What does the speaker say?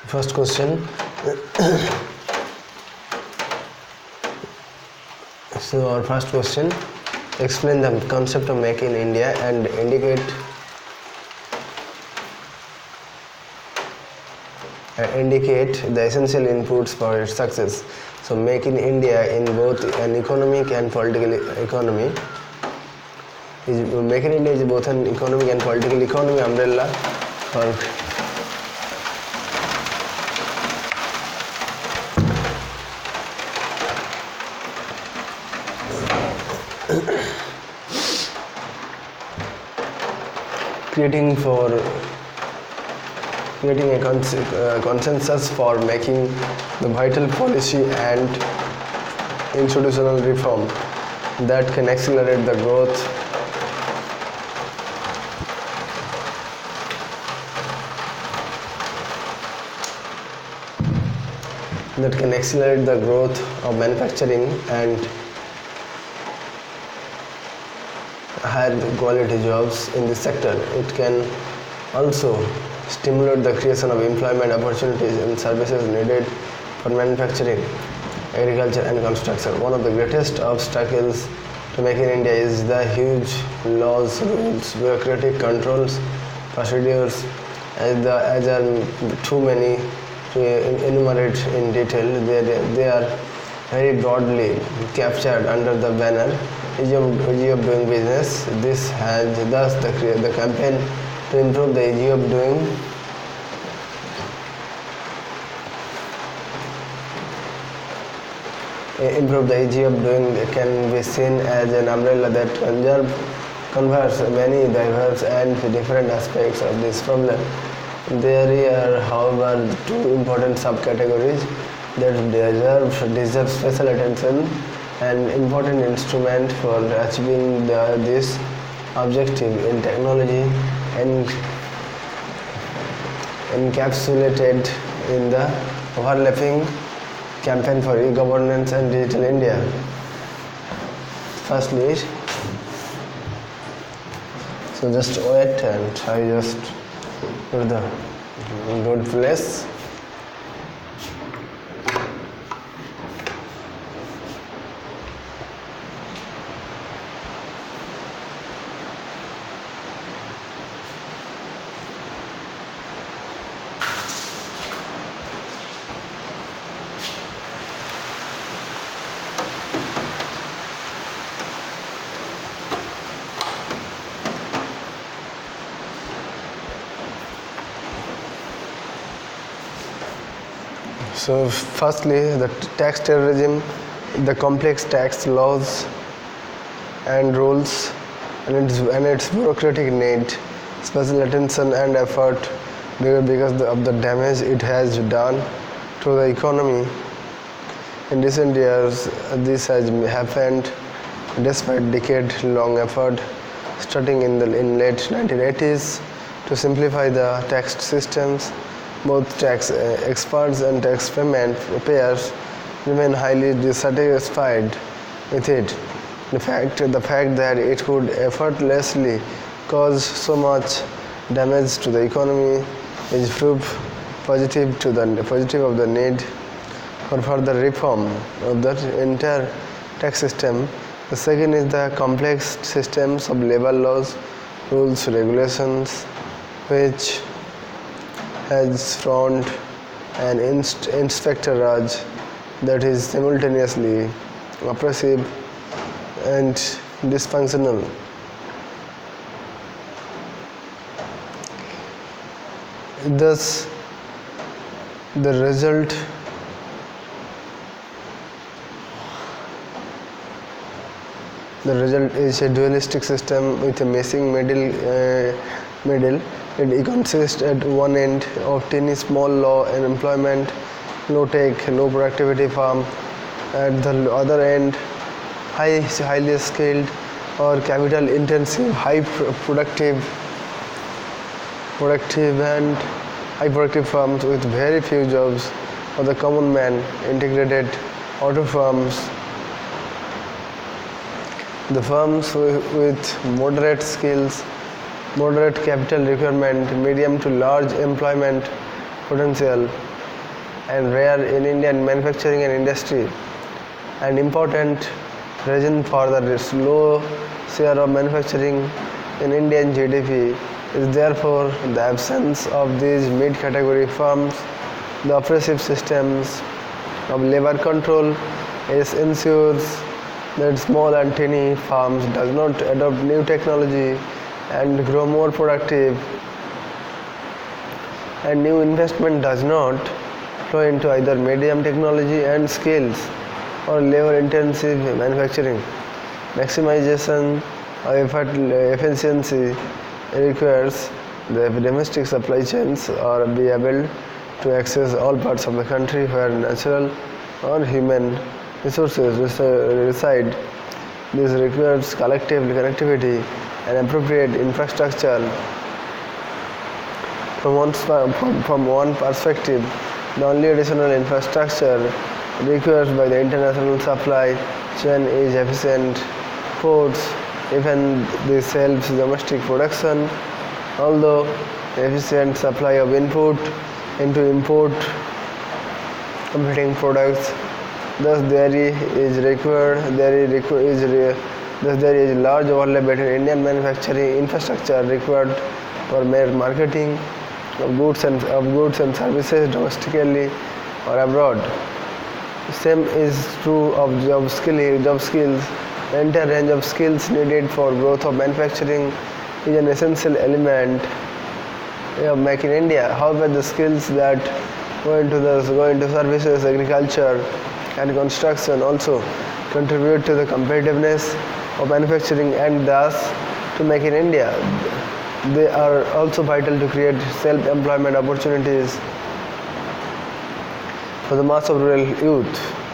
First question. So our first question, explain the concept of Make in India and indicate the essential inputs for its success. So Make in India in both an economic and political economy. Make in India is both an economic and political economy umbrella for creating a consensus for making the vital policy and institutional reform that can accelerate the growth of manufacturing and higher quality jobs in this sector. It can also stimulate the creation of employment opportunities and services needed for manufacturing, agriculture and construction. One of the greatest obstacles to Make in India is the huge laws, rules, bureaucratic controls, procedures, as are too many to enumerate in detail. They are very broadly captured under the banner ease of doing business. This has thus the campaign to improve the ease of doing can be seen as an umbrella that covers many diverse and different aspects of this problem. There are, however, two important subcategories that deserve special attention. An important instrument for achieving this objective in technology and encapsulated in the overlapping campaign for e-governance and digital India. Firstly, so just wait and I just go to the good place. So firstly, the tax terrorism, the complex tax laws and rules and its bureaucratic need special attention and effort because of the damage it has done to the economy. In recent years, this has happened despite decade-long effort starting in late 1980s to simplify the tax systems. Both tax experts and tax payers remain highly dissatisfied with it. The fact that it could effortlessly cause so much damage to the economy is proof positive of the need for further reform of the entire tax system. The second is the complex systems of labor laws, rules, regulations, which has formed an inspector Raj that is simultaneously oppressive and dysfunctional. Thus, the result is a dualistic system with a missing middle. It consists at one end of tiny small law and employment, low tech, low productivity firm. At the other end, highly skilled or capital intensive, high productive firms with very few jobs for the common man, integrated auto firms. The firms with moderate skills, moderate capital requirement, medium to large employment potential and rare in Indian manufacturing and industry. An important reason for the low share of manufacturing in Indian GDP is therefore the absence of these mid-category firms. The oppressive systems of labor control ensures that small and tiny firms does not adopt new technology and grow more productive, and new investment does not flow into either medium technology and skills or labor intensive manufacturing. Maximization of efficiency requires the domestic supply chains are be able to access all parts of the country where natural or human resources reside. This requires collective connectivity and appropriate infrastructure. From one perspective, the only additional infrastructure required by the international supply chain is efficient ports. Even this helps domestic production, although efficient supply of input into import competing products. Thus, there is large overlap between Indian manufacturing infrastructure required for marketing of goods and services domestically or abroad. Same is true of job skills. The entire range of skills needed for growth of manufacturing is an essential element of Make in India. However, the skills that go into services, agriculture, and construction also contribute to the competitiveness of manufacturing and thus to Make in India. They are also vital to create self-employment opportunities for the mass of rural youth.